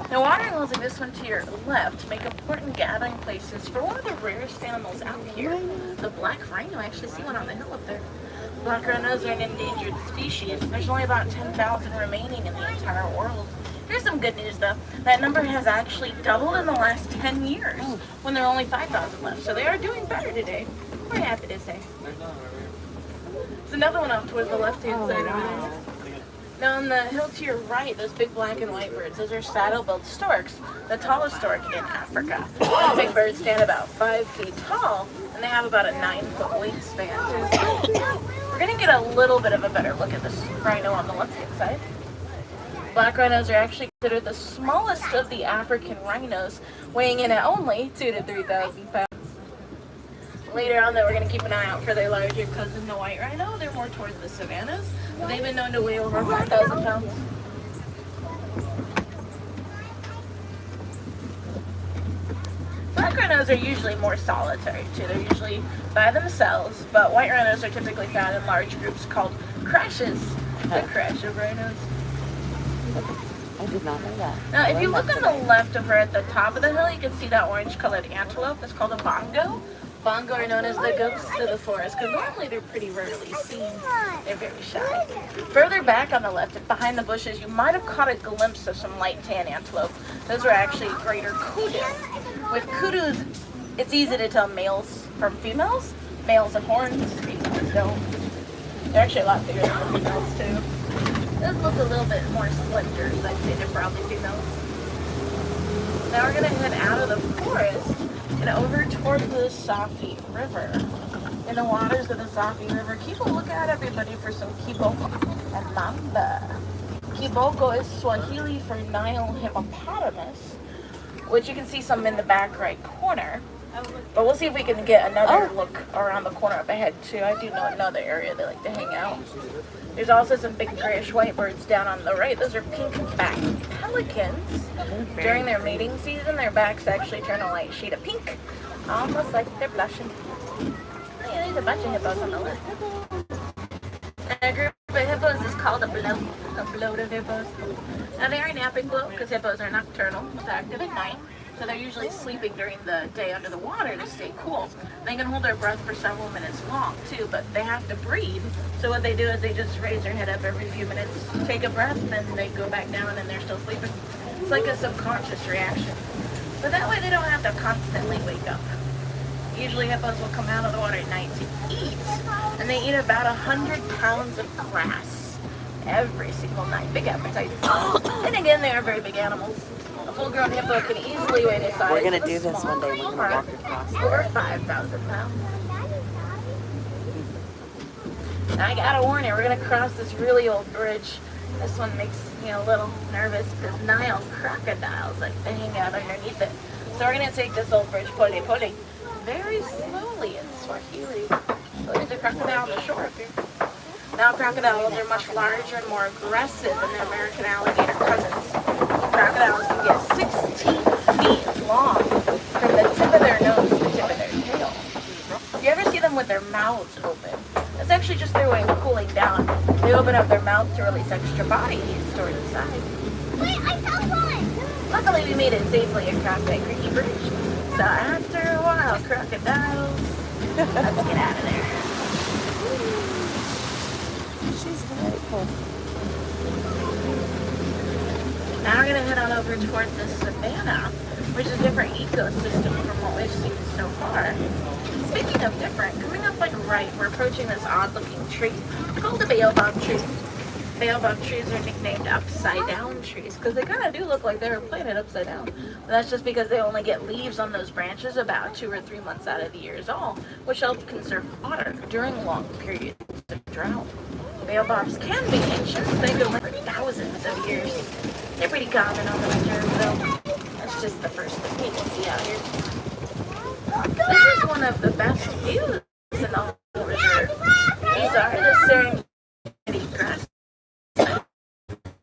Now, watering holes like this one to your left make important gathering places for one of the rarest animals out here, the black rhino. I actually see one on the hill up there. Black rhinos are an endangered species. There's only about 10,000 remaining in the entire world. Here's some good news though. That number has actually doubled in the last 10 years when there are only 5,000 left. So they are doing better today. We're happy to say. There's another one up towards the left-hand side over there. Now on the hill to your right, those big black and white birds, those are saddle-billed storks, the tallest stork in Africa. The big birds stand about 5 feet tall, and they have about a 9-foot wingspan. We're going to get a little bit of a better look at this rhino on the left-hand side. Black rhinos are actually considered the smallest of the African rhinos, weighing in at only 2,000 to 3,000 pounds. Later on, though, we're going to keep an eye out for their larger cousin, the white rhino. They're more towards the savannas. They've been known to weigh over 5,000 pounds. Black rhinos are usually more solitary, too. They're usually by themselves, but white rhinos are typically found in large groups called crashes. The crash of rhinos. I did not know that. Now, if you look on the left over at the top of the hill, you can see that orange-colored antelope. It's called a bongo. Bongo are known as the ghosts of the forest because normally they're pretty rarely seen. They're very shy. Further back on the left, behind the bushes, you might have caught a glimpse of some light tan antelope. Those are actually greater kudu. With kudus, it's easy to tell males from females. Males have horns, females don't. They're actually a lot bigger than the females too. Those look a little bit more slender, so I'd say they're probably females. Now we're going to head out of the forest and over toward the Safi River. In the waters of the Safi River, keep a lookout, everybody, for some kiboko and mamba. Kiboko is Swahili for Nile hippopotamus, which you can see some in the back right corner. But we'll see if we can get another look around the corner up ahead too. I do know another area they like to hang out. There's also some big grayish white birds down on the right. Those are pink-backed pelicans. During their mating season, their backs actually turn a light shade of pink, almost like they're blushing. Oh, yeah, there's a bunch of hippos on the left. And a group of hippos is called a bloat of hippos. Now they are napping bloat because hippos are nocturnal. They're active at night. So they're usually sleeping during the day under the water to stay cool. They can hold their breath for several minutes long too, but they have to breathe. So what they do is they just raise their head up every few minutes, take a breath, then they go back down and they're still sleeping. It's like a subconscious reaction. But that way they don't have to constantly wake up. Usually hippos will come out of the water at night to eat, and they eat about 100 pounds of grass every single night. Big appetites. And again, they are very big animals. A full-grown hippo can easily weigh the size. We're going to do this one day. We're going to walk across there. Over 5,000 pounds. Now I gotta warn you, we're going to cross this really old bridge. This one makes me a little nervous because Nile crocodiles like to hang out underneath it. So we're going to take this old bridge, pole, very slowly in Swahili. So there's a crocodile on the shore up here. Now crocodiles are much larger and more aggressive than their American alligator cousins. Crocodiles can get 16 feet long from the tip of their nose to the tip of their tail. If you ever see them with their mouths open, that's actually just their way of cooling down. They open up their mouth to release extra body heat stored inside. Wait, I saw one! Luckily we made it safely across that creaky bridge. So after a while, crocodiles, let's get out of there. She's very cool. Now we're going to head on over towards the savannah, which is a different ecosystem from what we've seen so far. Speaking of different, coming up like right, we're approaching this odd-looking tree called the baobab tree. Baobab trees are nicknamed upside-down trees because they kind of do look like they were planted upside down. But that's just because they only get leaves on those branches about 2 or 3 months out of the year is all, which helps conserve water during long periods of drought. Baobabs can be ancient. They go in for thousands of years. They're pretty common on the reserve though. That's just the first thing you can see out here. This is one of the best views in the whole reserve. These are the Serengeti grass.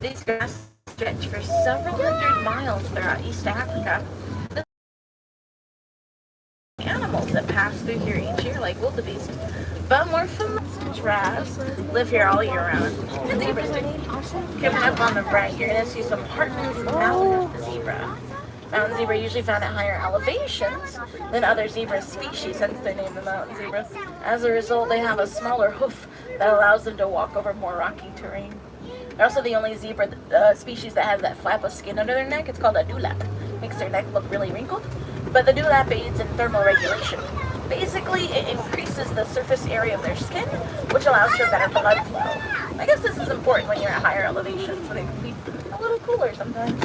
These grass stretch for several hundred miles throughout East Africa. The animals that pass through here each year, like wildebeest, but more familiar giraffes live here all year round. And zebras do. Coming up on the right, you're going to see some Hartmann's mountains this evening. zebra. Mountain zebra usually found at higher elevations than other zebra species, hence they named the mountain zebra. As a result, they have a smaller hoof that allows them to walk over more rocky terrain. They're also the only zebra species that has that flap of skin under their neck. It's called a dewlap. Makes their neck look really wrinkled. But the dewlap aids in thermal regulation. Basically, it increases the surface area of their skin, which allows for better blood flow. I guess this is important when you're at higher elevations, so they can be a little cooler sometimes.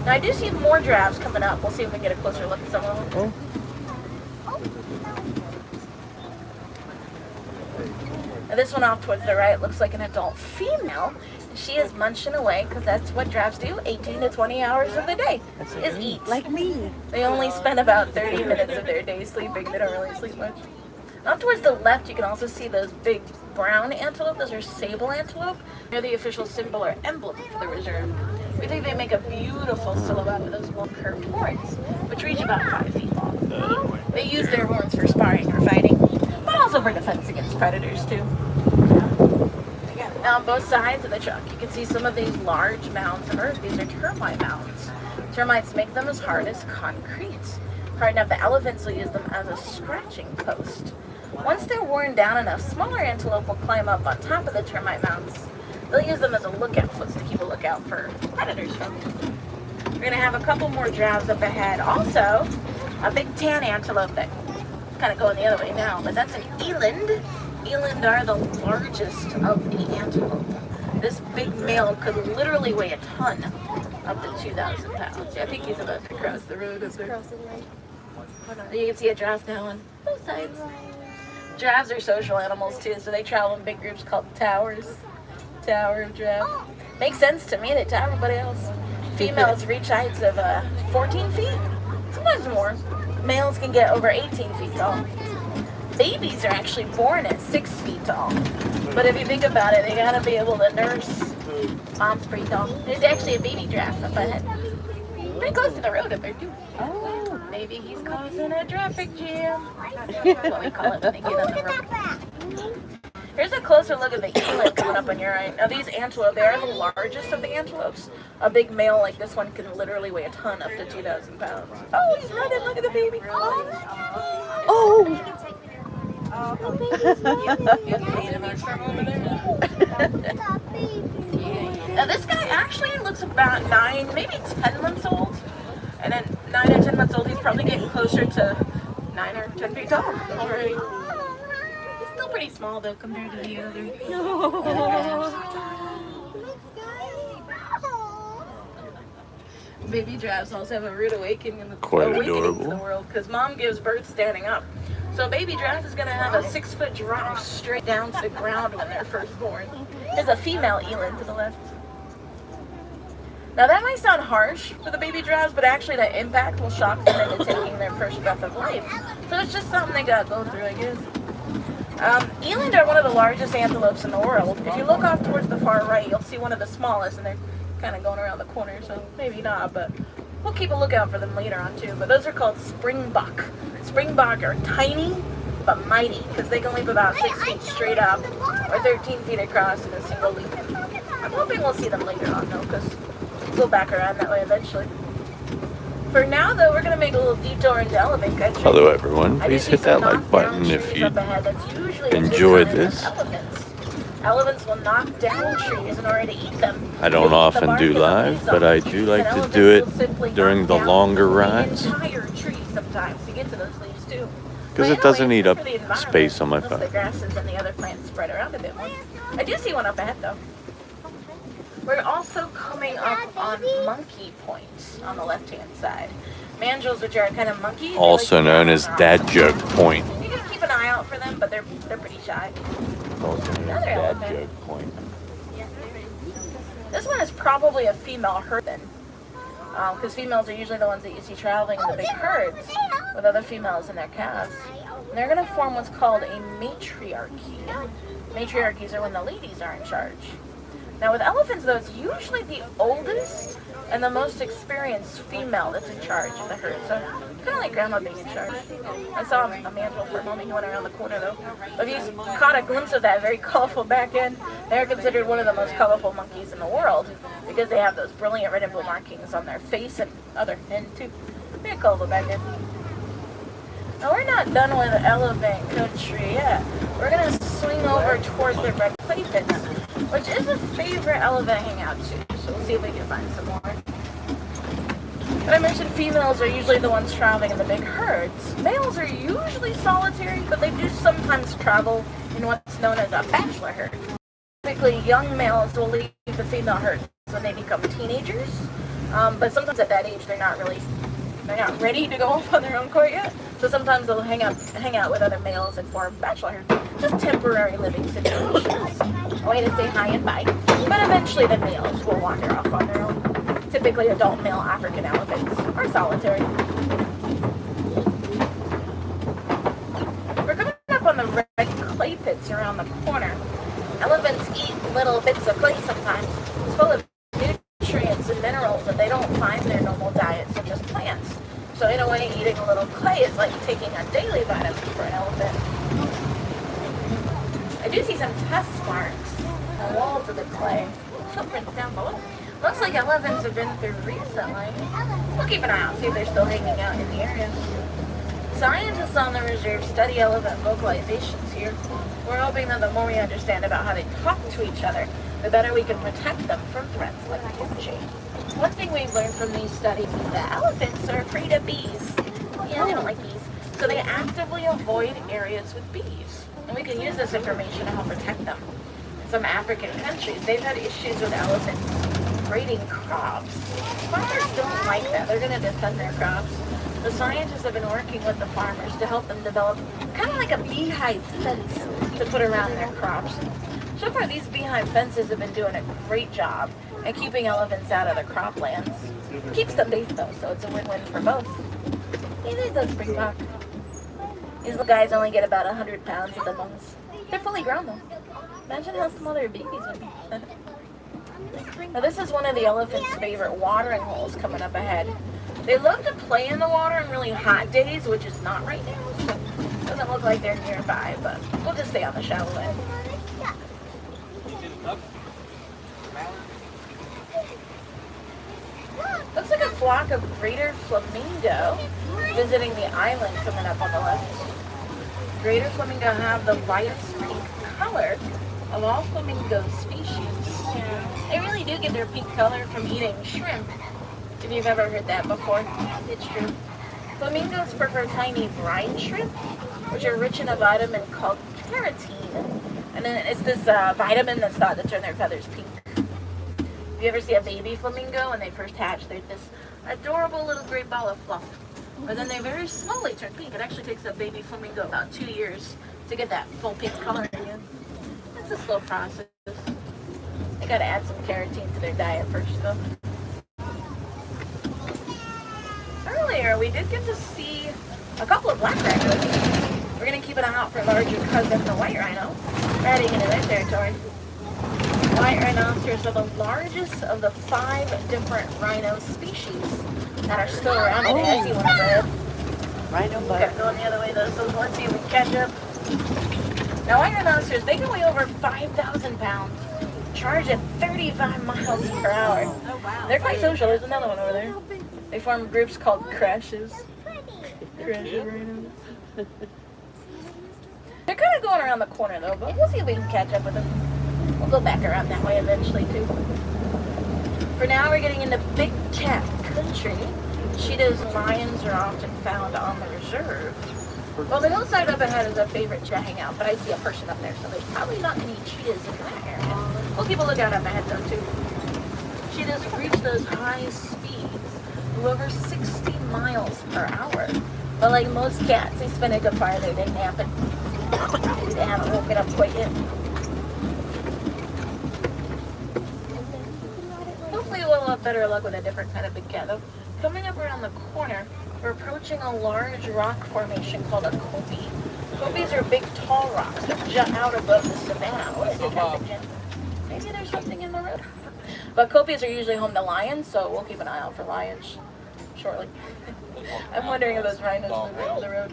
Now, I do see more giraffes coming up. We'll see if we can get a closer look at some of them. Now, this one off towards the right looks like an adult female. She is munching away because that's what giraffes do 18 to 20 hours of the day, is eat. Like me. They only spend about 30 minutes of their day sleeping. They don't really sleep much. Off towards the left, you can also see those big brown antelope. Those are sable antelope. They're the official symbol or emblem for the reserve. We think they make a beautiful silhouette with those long curved horns, which reach about 5 feet long. They use their horns for sparring or fighting, but also for defense against predators too. Now on both sides of the truck, you can see some of these large mounds of earth. These are termite mounds. Termites make them as hard as concrete. Hard enough that elephants will use them as a scratching post. Once they're worn down enough, smaller antelope will climb up on top of the termite mounds. They'll use them as a lookout post to keep a lookout for predators from them. We're going to have a couple more giraffes up ahead. Also, a big tan antelope that kind of going the other way now, but that's an eland. Eland are the largest of the antelope. This big male could literally weigh a ton, up to 2,000 pounds. I think he's about to cross the road up there. You can see a giraffe now on both sides. Giraffes are social animals too, so they travel in big groups called towers. Tower of giraffe. Makes sense to me, they tower everybody else. Females reach heights of 14 feet, sometimes more. Males can get over 18 feet tall. Babies are actually born at 6 feet tall. But if you think about it, they gotta be able to nurse. Mom's pretty tall. There's actually a baby giraffe up ahead. Pretty close to the road up there too. Oh, maybe he's causing a traffic jam. That's what we call it when they get on the road. Here's a closer look at the eland coming up on your right. Now these antelope, they are the largest of the antelopes. A big male like this one can literally weigh a ton, up to 2,000 pounds. Oh, he's running, look at the baby. Oh! Now this guy actually looks about 9, maybe 10 months old. And at 9 or 10 months old, he's probably getting closer to 9 or 10 feet tall already. He's still pretty small though compared to the other. Baby giraffes also have a rude awakening in the world because mom gives birth standing up. So a baby giraffe is going to have a 6-foot drop straight down to the ground when they're first born. There's a female eland to the left. Now that might sound harsh for the baby giraffes, but actually that impact will shock them into taking their first breath of life. So it's just something they got to go through, I guess. Eland are one of the largest antelopes in the world. If you look off towards the far right, you'll see one of the smallest, and they're kind of going around the corner, so maybe not, but we'll keep a lookout for them later on too. But those are called springbok. Springbok are tiny but mighty because they can leap about 6 feet straight up or 13 feet across in a single leap. I'm hoping we'll see them later on though, because we'll go back around that way eventually. For now though, we're going to make a little detour into elephant country. Hello everyone, please hit that like button if you enjoyed this. Elephants will knock down trees in order to eat them. I don't often do live, but I do like to do it during the longer rides. Entire trees sometimes to get to those leaves too. Because it doesn't eat up space on my phone. The grasses and the other plants spread around a bit more. I do see one up ahead though. We're also coming up on Monkey Point on the left-hand side. Mandrills, which are kind of monkeys. Also known as Dad Joke Point. You can keep an eye out for them, but they're pretty shy. Also known as Dad Joke Point. This one is probably a female herd, because females are usually the ones that you see traveling in the big herds with other females and their calves. And they're going to form what's called a matriarchy. Matriarchies are when the ladies are in charge. Now with elephants though, it's usually the oldest and the most experienced female that's in charge of the herd. So kind of like grandma being in charge. I saw a mantle for a moment. He went around the corner though. But if you caught a glimpse of that very colorful back end, they're considered one of the most colorful monkeys in the world because they have those brilliant red and blue markings on their face and other end too. Very colorful back end. Now we're not done with elephant country yet. We're gonna swing over towards the red clay pits, which is a favorite elephant hangout too. So we'll see if we can find some more. But I mentioned females are usually the ones traveling in the big herds. Males are usually solitary, but they do sometimes travel in what's known as a bachelor herd. Typically, young males will leave the female herd when they become teenagers, but sometimes at that age they're not ready to go off on their own court yet. So sometimes they'll hang out with other males and form bachelor herds. Just temporary living situations. A way to say hi and bye. But eventually the males will wander off on their own. Typically adult male African elephants are solitary. We're coming up on the red clay pits around the corner. Elephants eat little bits of clay sometimes. It's full of nutrients and minerals that they don't find in their normal diet, such as plants. So in a way, eating a little clay is like taking a daily vitamin for an elephant. I do see some test marks on the walls of the clay. Footprints down below. Looks like elephants have been through recently. We'll keep an eye out, see if they're still hanging out in the area. Scientists on the reserve study elephant vocalizations here. We're hoping that the more we understand about how they talk to each other, the better we can protect them from threats like poaching. One thing we've learned from these studies is that elephants are afraid of bees. Yeah, they don't like bees. So they actively avoid areas with bees. And we can use this information to help protect them. In some African countries, they've had issues with elephants raiding crops. Farmers don't like that. They're going to defend their crops. The scientists have been working with the farmers to help them develop kind of like a beehive fence to put around their crops. So far, these beehive fences have been doing a great job at keeping elephants out of the croplands. Keeps them safe though, so it's a win-win for both. Hey, there's the springbok. These little guys only get about 100 pounds at the most. They're fully grown though. Imagine how small their babies would be. Now this is one of the elephant's favorite watering holes coming up ahead. They love to play in the water on really hot days, which is not right now, so it doesn't look like they're nearby, but we'll just stay on the shallow end. Looks like a flock of greater flamingo visiting the island coming up on the left. Greater flamingo have the lightest pink color of all flamingo species. They really do get their pink color from eating shrimp. If you've ever heard that before, it's true. Flamingos prefer tiny brine shrimp, which are rich in a vitamin called carotene. And then it's this vitamin that's thought to turn their feathers pink. If you ever see a baby flamingo when they first hatch, they're this adorable little gray ball of fluff. But then they very slowly turn pink. It actually takes a baby flamingo about 2 years to get that full pink color again. It's a slow process. They gotta add some carotene to their diet first though. Earlier, we did get to see a couple of black rhinos. We're going to keep an eye out for larger cousins, the white rhino, heading into their territory. White rhinoceros are the largest of the 5 different rhino species that are still around today. I see one of them. Rhino butt. Okay, going the other way though, so let's see if we can catch up. Now, white rhinoceros, they can weigh over 5,000 pounds, charge at 35 miles per hour. Oh, wow. They're quite social. There's another one over there. They form groups called crashes. Crashes rhinos. They're kind of going around the corner though, but we'll see if we can catch up with them. We'll go back around that way eventually too. For now, we're getting into big cat country. Cheetahs and lions are often found on the reserve. Well, the hillside up ahead is a favorite to hang out, but I see a person up there, so there's probably not any cheetahs in that area. We'll keep a lookout up ahead though too. Cheetahs reach those high speeds of over 60 miles per hour. But like most cats, they spend a good part of their day napping. They haven't woken up quite yet. Hopefully we'll have better luck with a different kind of big cat though. Coming up around the corner, we're approaching a large rock formation called a kopie. Kopies are big, tall rocks that jut out above the savanna. What is it, Captain Jim? Maybe there's something in the road. But copias are usually home to lions, so we'll keep an eye out for lions shortly. I'm wondering if those rhinos move right on the road.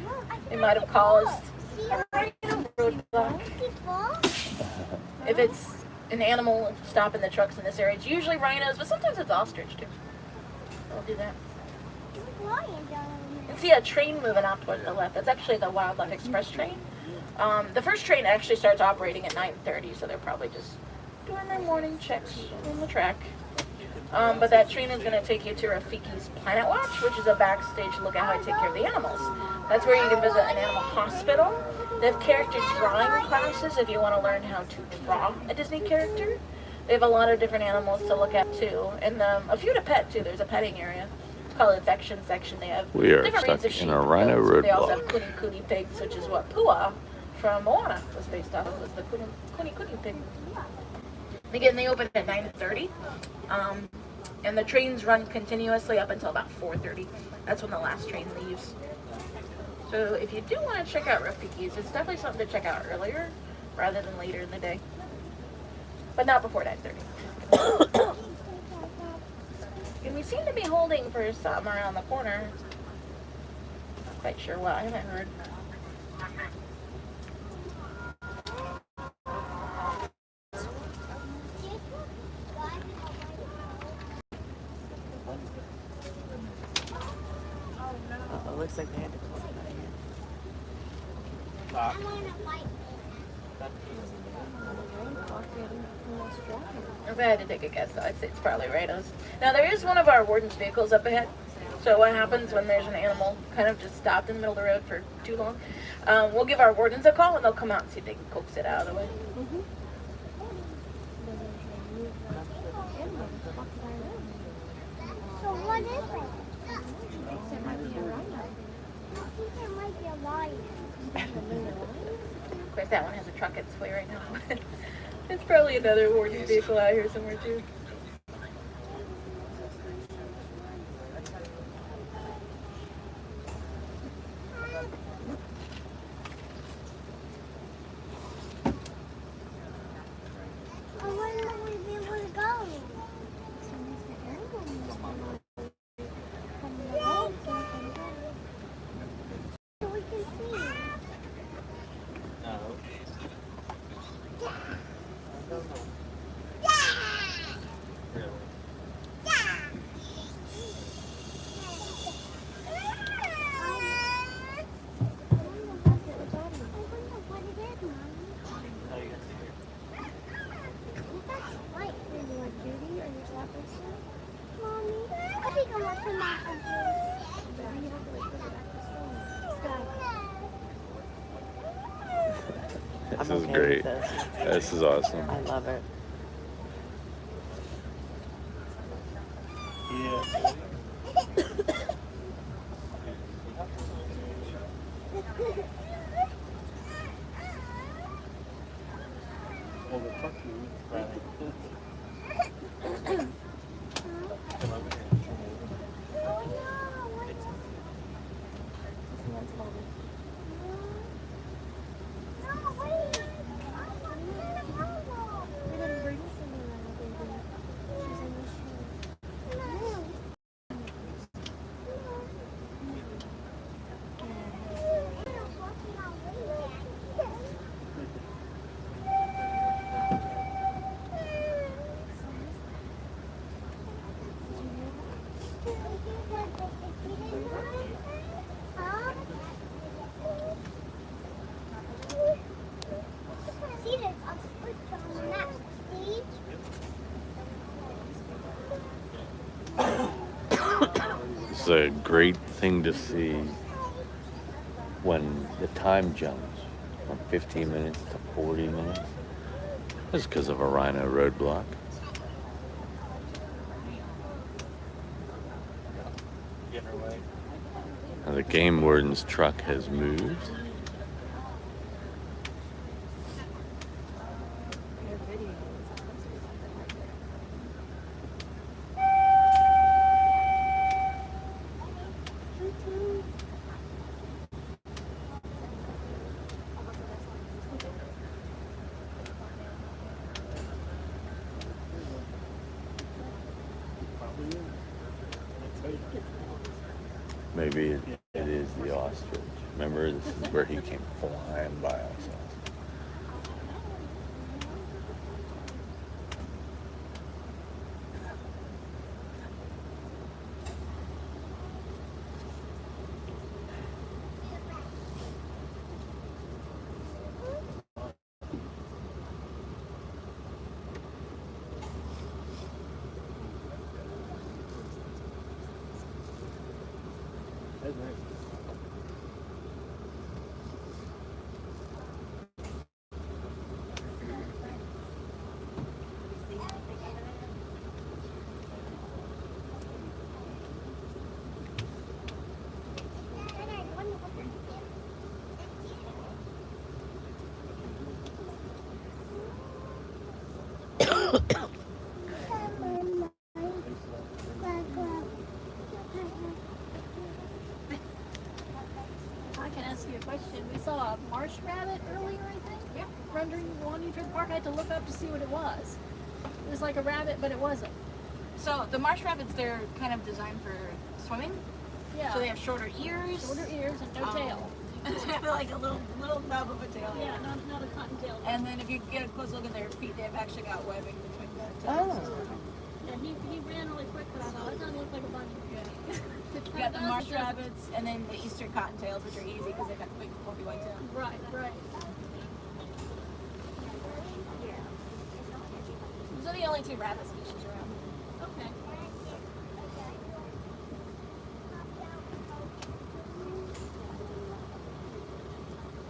They might have caused a rhino roadblock. If it's an animal stopping the trucks in this area, it's usually rhinos, but sometimes it's ostrich too. They'll do that. You can see a train moving off towards the left. That's actually the Wildlife Express train. The first train actually starts operating at 9:30, so they're probably just doing their morning checks on the track. But that train is going to take you to Rafiki's Planet Watch, which is a backstage look at how I take care of the animals. That's where you can visit an animal hospital. They have character drawing classes if you want to learn how to draw a Disney character. They have a lot of different animals to look at too, and a few to pet too. There's a petting area. It's called the infection section. They have We are different breeds stuck of sheep in a and rhino goats. They also have roadblock. Kuni Kuni pigs, which is what Pua from Moana was based off of, was the Kuni Kuni pig. Again, they open at 9:30, and the trains run continuously up until about 4:30. That's when the last train leaves. So if you do want to check out Rafiki's, it's definitely something to check out earlier rather than later in the day, but not before 9:30. And we seem to be holding for some around the corner. Not quite sure what. I haven't heard. Oh, it looks like they had to close it here. If I had to take a guess, though, I'd say it's probably rhinos. Now, there is one of our warden's vehicles up ahead. So what happens when there's an animal kind of just stopped in the middle of the road for too long? We'll give our wardens a call, and they'll come out and see if they can coax it out of the way. So what is it? It might be a rhino. I think it might be a lion. Of course, that one has a truck its way right now. It's probably another warden's vehicle out here somewhere, too. I wonder if we'd be able to go. So we can see. This I'm is okay great. with this. This is awesome. I love it. See this? I'll put it on the map. See? It's a great thing to see when the time jumps from 15 minutes to 40 minutes. That's because of a rhino roadblock. Now the game warden's truck has moved. Maybe it is the ostrich. Remember, this is where he came flying by us. I can ask you a question. We saw a marsh rabbit earlier, I think. Yeah. Wandering through the park. I had to look up to see what it was. It was like a rabbit, but it wasn't. So the marsh rabbits, they're kind of designed for swimming. Yeah. So they have shorter ears. Shorter ears and no tail. They have like a little nub of a tail. Yeah, not a cottontail. And then if you get a close look at their feet, they've actually got webbing between the Oh. toes. And he ran really quick, but I thought it doesn't look like a bunny. You got the marsh rabbits and then the eastern cottontails, which are easy because they've got the big fluffy white tail. Right, right. Those are the only two rabbit species around. Okay.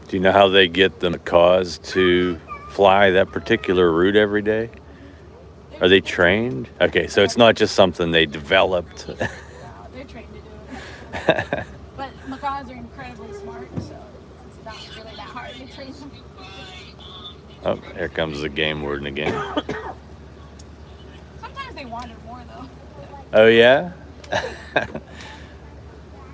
Do you know how they get the macaws to fly that particular route every day? Are they trained? Okay, so it's not just something they developed. They're trained to do it. But macaws are incredibly smart, so it's not really that hard to train them. Oh, here comes the game warden again. Sometimes they wander more, though. Oh, yeah?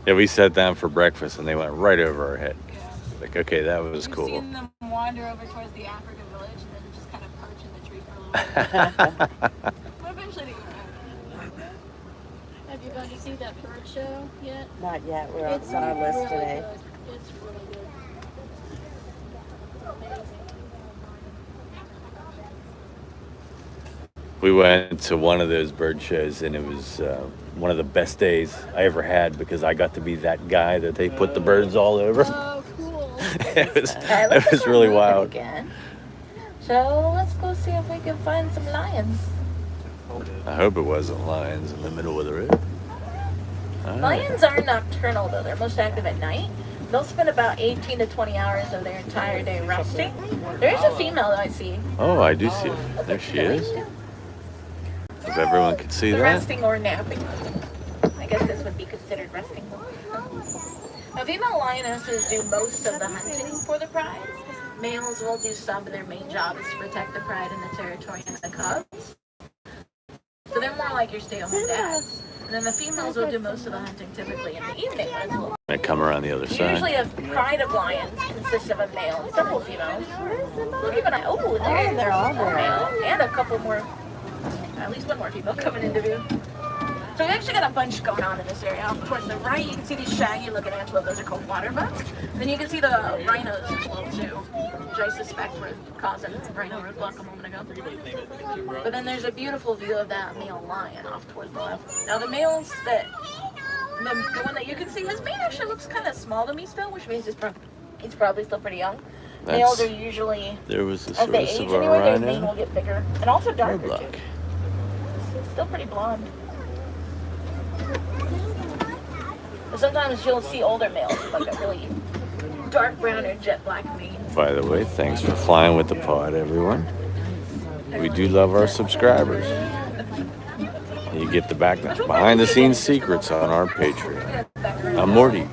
Yeah, we sat down for breakfast and they went right over our head. Yeah. Like, okay, that was We've cool. seen them wander over towards the Africa village and then just kind of perch in the tree for a little bit. But eventually they go back. Have you gone to see that bird show yet? Not yet. We're on our list really today. good. It's really good. It's amazing. We went to one of those bird shows and it was one of the best days I ever had because I got to be that guy that they put the birds all over. Oh, cool. it was really wild. Again. So let's go see if we can find some lions. I hope it wasn't lions in the middle of the road. All right. Lions are nocturnal though. They're most active at night. They'll spend about 18 to 20 hours of their entire day resting. There's a female that I see. Oh, I do see it. There she is. If everyone could see They're that. resting or napping. I guess this would be considered resting. Now, female lionesses do most of the hunting for the prize. Males will do some, but their main job is to protect the pride and the territory and the cubs. So they're more like your stay-at-home dads. And then the females will do most of the hunting typically in the evening when it's a little. I come around the other Usually side. a pride of lions consists of a male and several females. Look even oh, they're all there. Male and a couple more, at least one more female coming into view. So we actually got a bunch going on in this area. Off towards the right, you can see these shaggy looking antelope. Those are called water bucks. And then you can see the rhinos as well too, which I suspect were causing rhino roadblock a moment ago. But then there's a beautiful view of that male lion off towards the left. Now the males that, the one that you can see, his mane actually looks kind of small to me still, which means he's probably still pretty young. Males are usually, There was a as they source age of a anyway, their mane will rhino. get bigger. And also darker Roadblock. too. Still pretty blonde. But sometimes you'll see older males with like a really dark brown or jet black mane. By the way, thanks for flying with the pod, everyone. We do love our subscribers. You get the behind the scenes secrets on our Patreon. I'm Morty.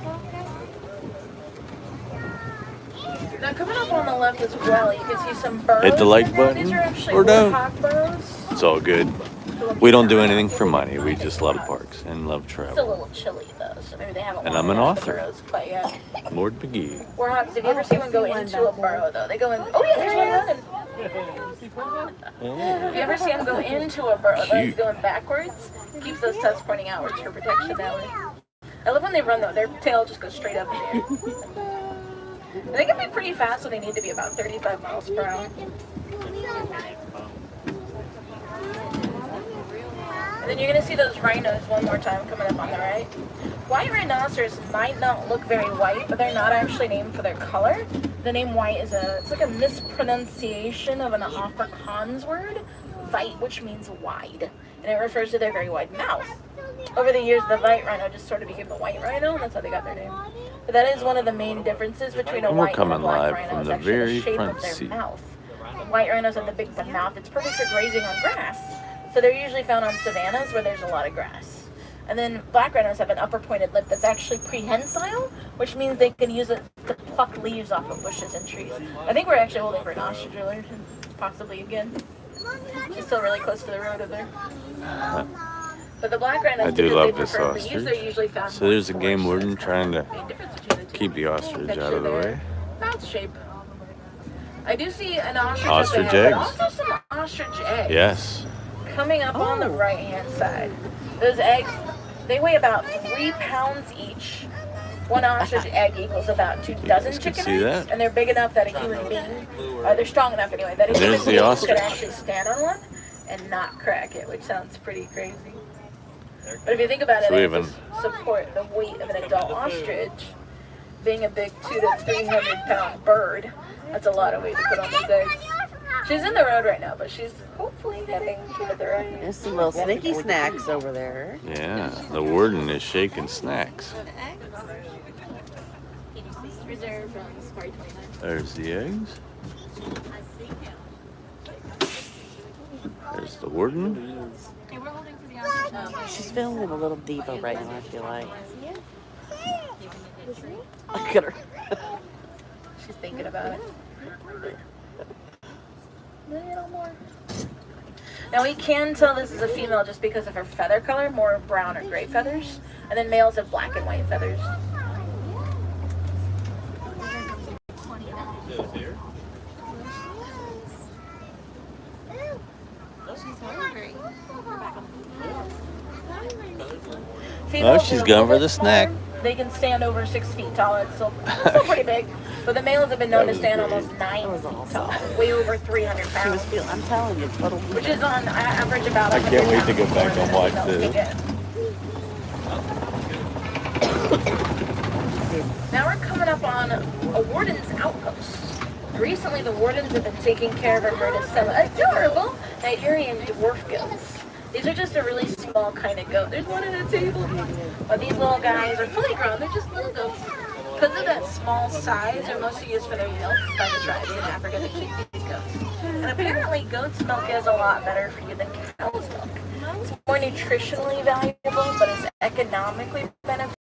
Now coming up on the left as well, you can see some burrows. Hit the like in there. button These are actually or don't. woodhawk burrows. It's all good. We don't do anything for money. We just love parks and love It's a travel. little chilly though, so maybe they haven't. And I'm warmed an up the author. burrows quite yet. Lord McGee. Warhawks, have you ever seen one go into a burrow though? They go in. Oh yeah, there's one running. Have you ever seen them go into a burrow? They're Cute. going backwards. Keeps those tusks pointing outwards for protection that way. I love when they run though. Their tail just goes straight up in the air. They can be pretty fast when they need to be, about 35 miles per hour. And then you're going to see those rhinos one more time coming up on the right. White rhinoceros might not look very white, but they're not actually named for their color. The name white is it's like a mispronunciation of an Afrikaans word, white, which means wide. And it refers to their very wide mouth. Over the years, the white rhino just sort of became the white rhino, and that's how they got their name. But that is one of the main differences between a white and a black rhino, is actually the shape of their mouth. The white rhinos have the big mouth. It's perfect for grazing on grass. So they're usually found on savannas where there's a lot of grass. And then black rhinos have an upper pointed lip that's actually prehensile, which means they can use it to pluck leaves off of bushes and trees. I think we're actually holding for an ostrich driller, possibly again. She's still really close to the road over there. But the black rhinos, I do love this ostrich. ostrich. So there's a game warden trying to keep the ostrich out of the way. Mouth shape. I do see an ostrich Ostrich up ahead, eggs? but also some ostrich eggs. Yes. Coming up on the right-hand side. Those eggs, they weigh about 3 pounds each. One ostrich egg equals about 2 dozen chicken eggs, and they're big enough that a human being, or they're strong enough anyway, that a human being could actually stand on one and not crack it, which sounds pretty crazy. But if you think about it, they just support the weight of an adult ostrich. Being a big 200 to 300 pound bird, that's a lot of weight to put on those eggs. She's in the road right now, but she's hopefully heading to the right. There's some little sneaky snacks over there. Yeah, the warden is shaking snacks. There's the eggs. There's the warden. She's feeling a little diva right now, I feel like. Look at her. She's thinking about it. A little more. Now we can tell this is a female just because of her feather color, more brown or gray feathers. And then males have black and white feathers. Oh, she's going for the snack. They can stand over 6 feet tall. It's still pretty big. But the males have been known to stand almost 9 feet tall, way over 300 pounds. She was feeling, I'm telling you, total diva. Which is on average about I can't wait to go back and watch this. Now we're coming up on a warden's outpost. Recently, the wardens have been taking care of a herd of some adorable Nigerian dwarf goats. These are just a really small kind of goat. There's one at a table. But these little guys are fully grown. They're just little goats. Because of that small size, they're mostly used for their milk by the tribes in Africa that keep these goats. And apparently, goat's milk is a lot better for you than cow's milk. It's more nutritionally valuable, but it's economically beneficial.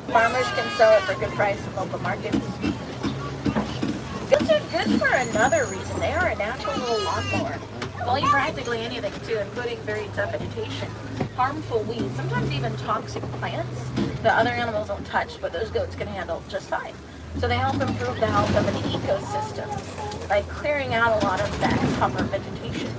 Farmers can sell it for a good price in local markets. Goats are good for another reason. They are a natural little lawnmower. They'll eat practically anything too, including very tough vegetation, harmful weeds, sometimes even toxic plants that other animals don't touch, but those goats can handle just fine. So they help improve the health of an ecosystem by clearing out a lot of that tougher vegetation.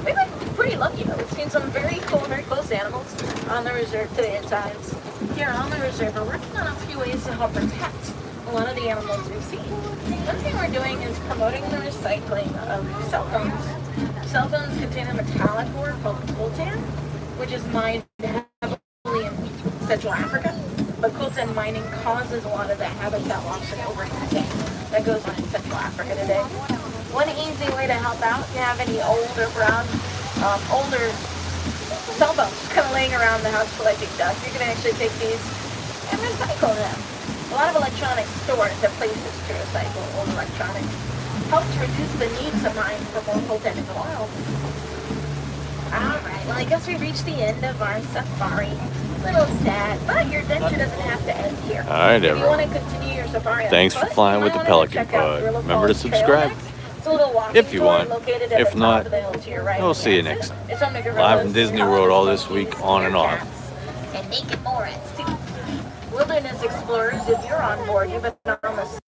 We've been pretty lucky though. We've seen some very cool, very close animals on the reserve today at times. Here on the reserve, we're working on a few ways to help protect a lot of the animals we've seen. One thing we're doing is promoting the recycling of cell phones. Cell phones contain a metallic ore called coltan, which is mined heavily in Central Africa. But coltan mining causes a lot of the habitat loss and overhunting that goes on in Central Africa today. One easy way to help out, if you have any older cell phones kind of laying around the house collecting dust, you can actually take these and recycle them. A lot of electronic stores have places to recycle old electronics. Helps reduce the need to mine for more coltan in the wild. Alright, well I guess we reached the end of our safari. A little sad, but your adventure doesn't have to end here. Alright, if you want everyone. to continue your safari Thanks for flying with the Pelican pod. Remember to subscribe if you want. If not, we'll see you next time. Live from Disney World all this week, on and off. And naked Morons too. Wilderness explorers, if you're on board, you've been on the